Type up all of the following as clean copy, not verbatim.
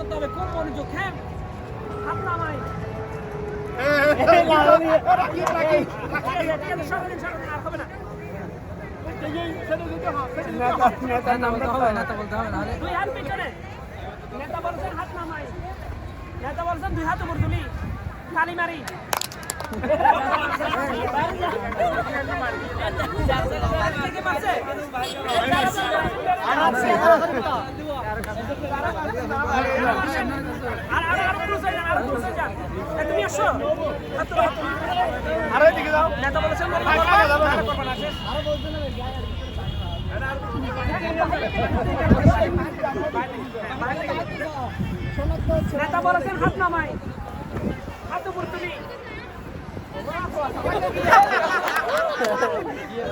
করতে হবে, খুব মনোযোগ। হ্যাঁ, হাত নামাই। আর হবে না। দুই হাত পিছনে। নেতা বলছেন হাত নামাই। নেতা বলছেন দুই হাত উপর তুলি, তালি মারি। তুমি আসো, নেতা বলেছেন নেতা বলেছেন হাত নামাই, হাত উপর তুলি।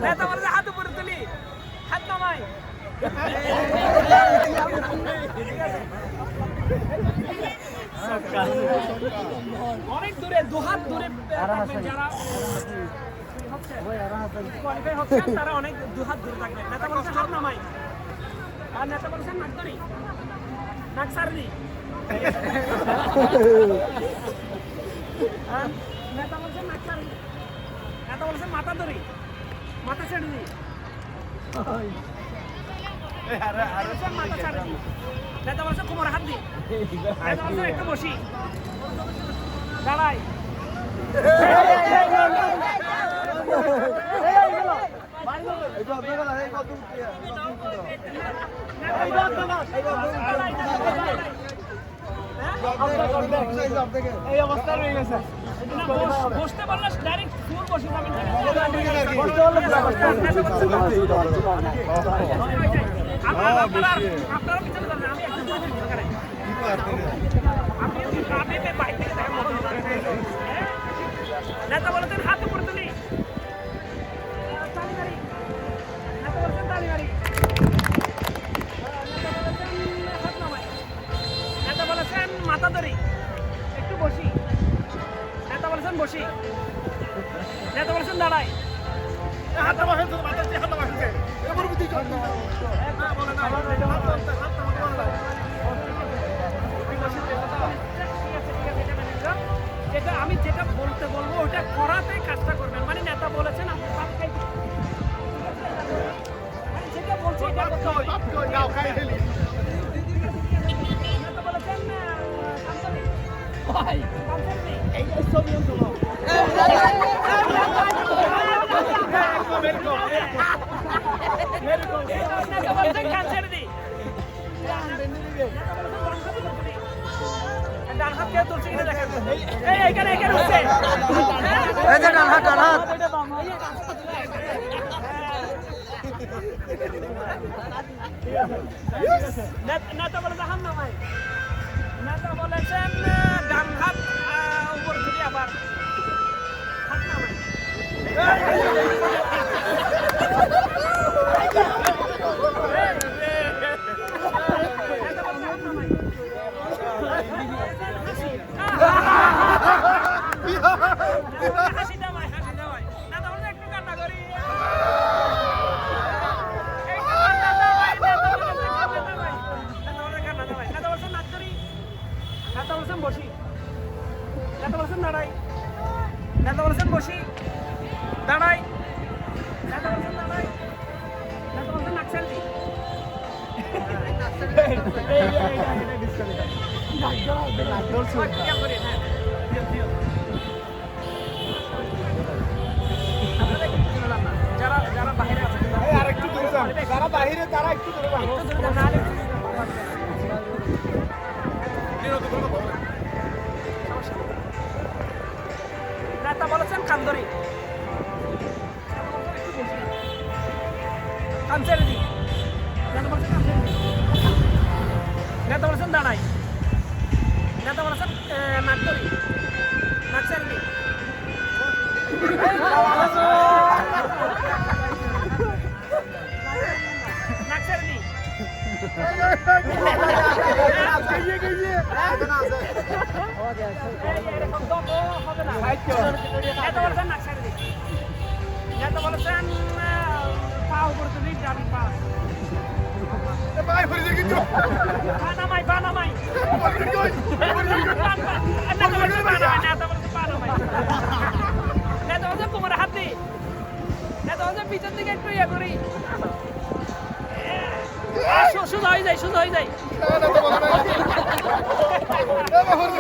নেতা বলেছেন হাত উপর তুলি, হাত নামাই। অনেক দূরে, দুহাত দূরে যারা কোয়ালিফাই হচ্ছেন তারা অনেক দুহাত দূরে থাকবে। নেতা বলেছেন হাত নামাই, আর নেতা বলেছেন নাক ধরি, নাক সারি। নেতা বলছেন নাক সারি, নেতা বলছেন মাথা ধরি, মাথা ছেড়ে দিই। মাথা ছেড়ে দিই। নেতা বলছেন কোমরে হাত দিই। নেতা বলছেন একটু বসি, দাঁড়াই। এই অবস্থা রয়ে গেছে। বসতে পারলে ডাইরেক্ট ফুল বসে যাবেন। আপনারা পিছনে যাবেন, আমি একটু দূরে বসে থাকেন। আপনি বাইরে থেকে দেখেন। নেতা বলেছেন হাত উপরে তুলি, তালি মারি। নেতা বলেছেন তালি মারি। নেতা বলেছেন হাত নামাই। নেতা বলেছেন মাথা ধরি, একটু বসি। নেতা বলেছেন বসি। নেতা বলেছেন দাঁড়াই। হাতটা বাঁধছে, মাথার দিয়ে হাতটা বাঁধছে। এবার বুদ্ধি চল। না বলে না, হাতটা বলে না। যেটা আমি যেটা বলতে বলবো ওটা করাতে কাজটা করবেন। মানে নেতা বলেছেন আপনি ভাত খাইতে, মানে যেটা বলছি এটা করতে হবে। যাও খাই ফেলি। নেতা বলেছেন কামসারি। ভাই কামসারি এই ছবি চলো। নেতা বলেছেন কামসারি দি। ডান হাত কে তুলছে কিনা দেখেন। এই এখানে হচ্ছে। এই যে ডান হাত, ডান হাত। নেতা বলেছেন হাত নামাই। নেতা বলেছেন ডান হাত উপর তুলি, আবার হাত নামাই। হাসি দেওয়াই, হাসি দেওয়াই। নেতা বলেছেন একটু কান্না করি। নেতা বলছেন নাক ধরি। নেতা বলছেন বসি। নেতা বলছেন দাঁড়াই। নেতা বলছেন বসি, দাঁড়াই। নেতা বলছেন দাঁড়াই। নেতা বলছেন নাক ছেড়ে দিই। যারা যারা বাইরে আছে আরেকটু দূরে যান। যারা বাইরে তারা একটু দূরে যান। নেতা বলেছেন কান্দরি, কানসারি দি। নেতা বলেছেন দাঁড়াই। নেতা বলেছেন নাকদরি, নাকসারি দি। নাকসারি দি। এরকম দম হবে না। নেতা বলেছেন নাকসারি দি। নেতা বলেছেন পা উপর তুলি, ডাবি পা। ভাই হয়ে গেছে। পা নামাই, পা নামাই। নেতা বলছে কোমরে হাত দিই, নেতা বলছে পিছন দিকে একটু ইয়ে করি, সোজা হয়ে যায়, সোজা হয়ে যায়,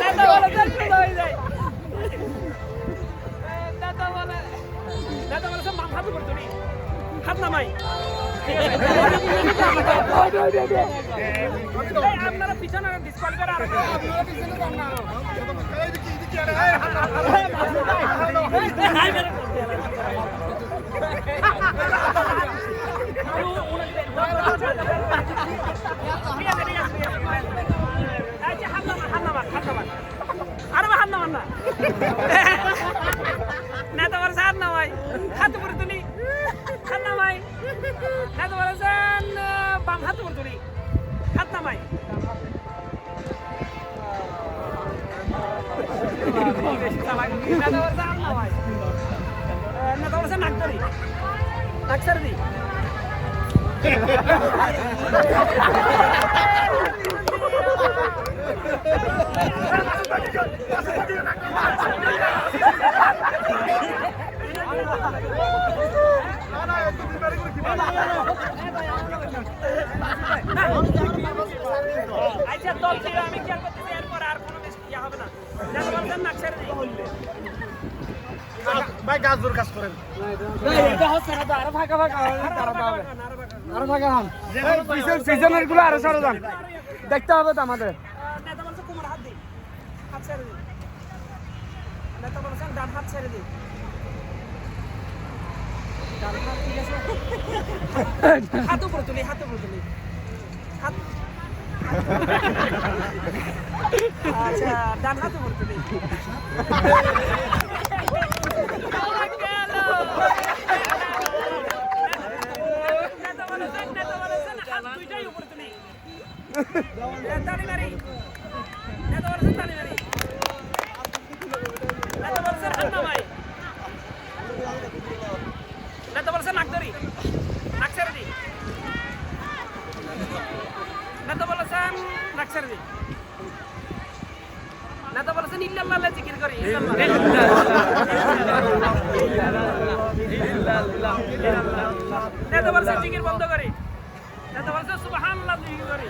নেতা বলে সোজা হয়ে যায়, নেতা বলে মাম হাত করতো নি, হাত নামাই, আপনারা পিছনে ডিসকোয়ালিফাই আর নেতা বলছে হাত নামাই, হাত উপরে তুলি, হাত নামাই, নেতা বলেছেন বাম হাত উপরে তুলি, হাত নামাই, নেতা বলছে হাত নামাই, নেতা বলছে নাক ধরি, নাক ছেড়ে দিই, আচ্ছা দল ছিল আমি খেয়াল করতেছি, এরপর আর কোনো ইয়া হবে না, নেতা বলছেন নাক ছেড়ে দিই, ভাই গাছ দূর কাজ করেন আরো ফাঁকা ফাঁকা আরো ফাঁকা হন, সিজনের গুলো আরো সরে যান, দেখতে হবে তো আমাদের। নেতা বলছে কোমর হাত দিই, হাত ছেড়ে দিই, নেতা বলছেন ডান হাত ছেড়ে দিই, ডান হাত ঠিক আছে, হাত উপরে তুলি, হাত উপরে তুলি, হাত আচ্ছা ডান হাত উপরে তুলি, দুইটাই উপরে তুলি, তালি মারি, নেতা বলছেন তালি মারি, নেতা বলছেন হাত নামাই, নেতা বলছেন নাক ধরি, নাক ছেড়ে দিই, নেতা বলছেন নাক ছেড়ে দিই, নেতা বলছেন ইল্লাল্লাহ জিকির করি, নেতা বলছেন জিকির বন্ধ করি, নেতা বলছেন সুবহানাল্লাহ জিকির করি,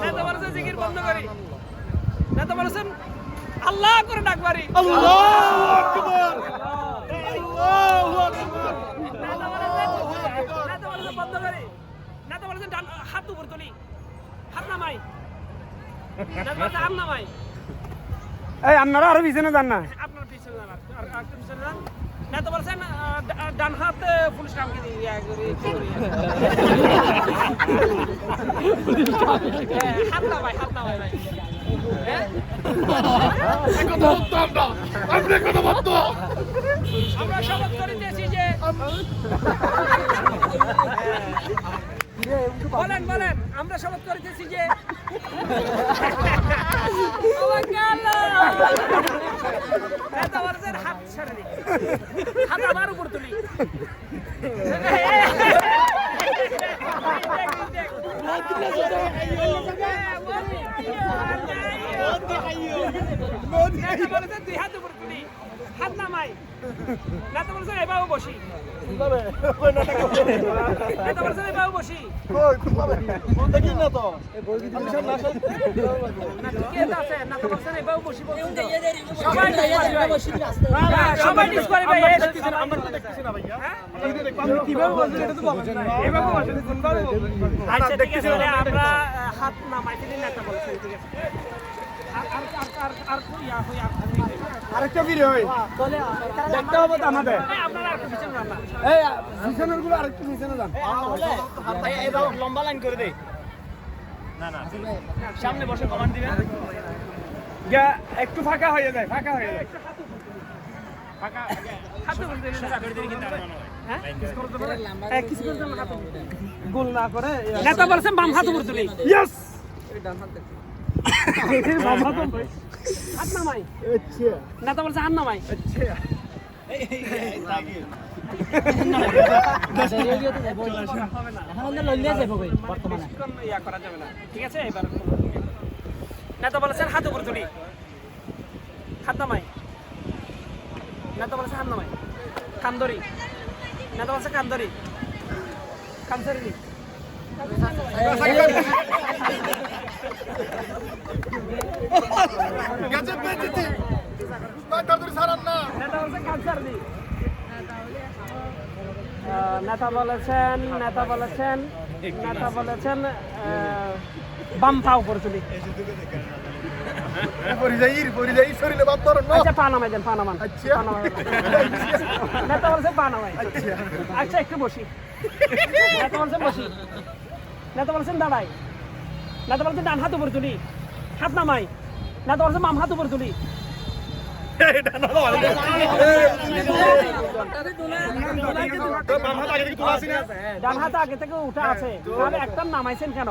নেতা বলছেন জিকির বন্ধ করি, নেতা বলছেন আল্লাহ করে ডাক মারি, আল্লাহু আকবার, আল্লাহু আকবার, নেতা বলছেন বন্ধ করি, নেতা বলছেন হাত উপর তুলি, হাত নামাই, নেতা বলছেন হাত নামাই, এই আপনারা আরো পিছনে যান না, আপনার পিছনে যান, আর একটু পিছনে যান, নেতা বলছেন ডান হাত ফুল স্টামকে দিয়ে হাত নামাই, হাত নামাই ভাই, আমরা শপথ করিতেছি যে বলেন বলেন, আমরা শপথ করিতেছি যে নেতা বলছেন হাত ছেড়ে দিই, হাত আবার উপর তুলি, দুই হাত উপর তুলি, হাত নামাই, নেতা বলছেন এভাবে বসি, নেতা বলছেন এভাবে বসি, দেখেন না তো নেতা বলছেন এভাবে বসি, সবাই ডিসকোয়ালিফাই, আমরা তো দেখতেছি না ভাইয়া, কিভাবে বলছেন এটা তো বলেন না, এভাবে বলছেন আচ্ছা ঠিক আছে, আমরা হাত নামাই দিলি, নেতা বলছেন ঠিক আছে, আরেকটা ভিডিও হয় দেখতে হবে তো আমাদের, আপনারা আর পিছনে যান না, এই পিছনের গুলো আরেকটু পিছনে যান, লম্বা লাইন করে দেই, সামনে বসে কমান্ড দিবেন, একটু ফাঁকা হয়ে যায়, ফাঁকা হয়ে যায়, হাত উপর দিলে কিন্তু হ্যাঁ কিছু করতে না, গোল না করে নেতা বলছেন বাম হাত উপর তুলি, ইয়েস হাত নামাই, আচ্ছা নেতা বলছে হাত নামাই, আচ্ছা বেশিক্ষণ ইয়া করা যাবে না ঠিক আছে এবার নেতা বলেছেন হাত উপর তুলি হাত নামাই নেতা বলেছেন হাত নামাই কান্দরি নেতা বলেছে কান্দরি কানসারি গেছে পেয়েছি ডাক্তার ধরে সারান না নেতা বলেছেন কানসারি নেতা বলেছেন বাম পা উপর তুলি পরিযায়ী শরীরে বাদ ধরেন না আচ্ছা পা নামাই দেন পা নামান আচ্ছা। পা নামাই নেতা বলেছেন পা নামাই আচ্ছা একটু বসি নেতা বলেছেন বসি নেতা বলেছেন দাঁড়াই নেতা বলেছেন ডান হাত উপর তুলি হাত নামাই নেতা বলেছেন বাম হাত উপর তুলি ডান হাত আগে থেকে উঠা আছে তাহলে একটা নামাইছেন কেন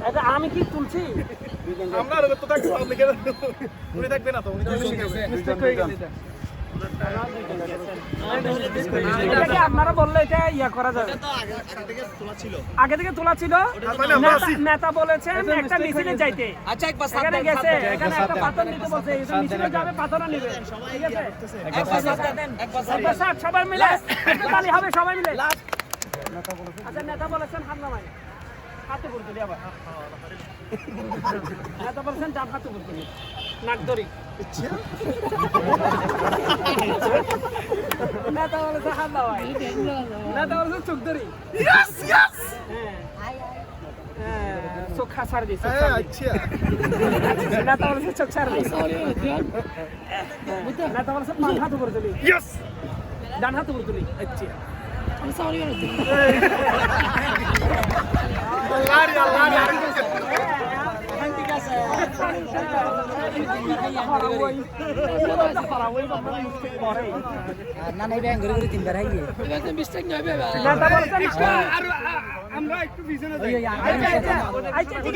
এটা আমি কি তুলছি আমরা তো থাকতে লিখে উনি থাকবে না তো উনি মিস্টেক হয়ে গেছে এটাকে আপনারা বললে এটা ইয়া করা যাবে আগে থেকে তোলা ছিল নেতা বলেছেন একটা মিছিলে যাইতে আচ্ছা একবার এখানে গেছে এখানে একটা পাথর নিতে বলছে এই মিছিলে যাবে পাথরও নিবে ঠিক আছে একবার স্যার সবাই মিলে একটা তালি হবে সবাই মিলে আচ্ছা নেতা বলেছেন হাত নামাই হাত উপর তুলি আবার নেতা বলেছেন ডান হাত উপর তুলি নাক ধরি নেতা বলেছে হাত নামাই নেতা বলেছে চোখ ধরি চোখ ছাড় দিই আচ্ছা নেতা বলেছে চোখ ছাড় দিই নেতা বলেছে বাম হাত উপর তুলি ইয়েস ডান হাত উপর তুলি আচ্ছা না নাই ব্যাং করে করে তিনবার হাইয়ে নেতা বলেছেন আমরা একটু পিছনে আচ্ছা ঠিক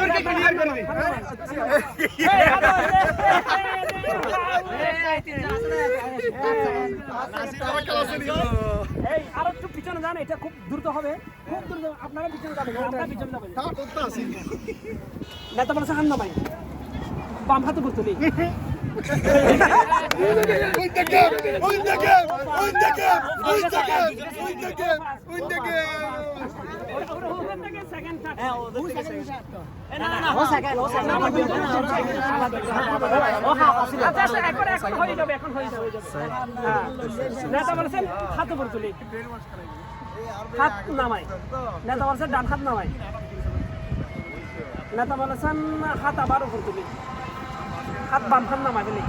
এই আরো একটু পিছনে যান এটা খুব দ্রুত হবে খুব দ্রুত আপনারা পিছনে যাবেন আমরা পিছনে যাবেন নেতা বলেছে হাত নামাই বাম হাত উপর তুলি নেতা বলেছেন হাত উপর তুলি হাত নামাই নেতা বলেছেন ডান হাত নামাই নেতা বলেছেন হাত আবার উপর তুলি হাত বাম হাত নামাই দিলি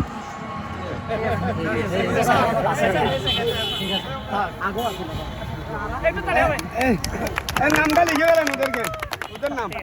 একটু তাড়াতাড়ি নামটা লিখে গেলেন ওদেরকে ওদের নাম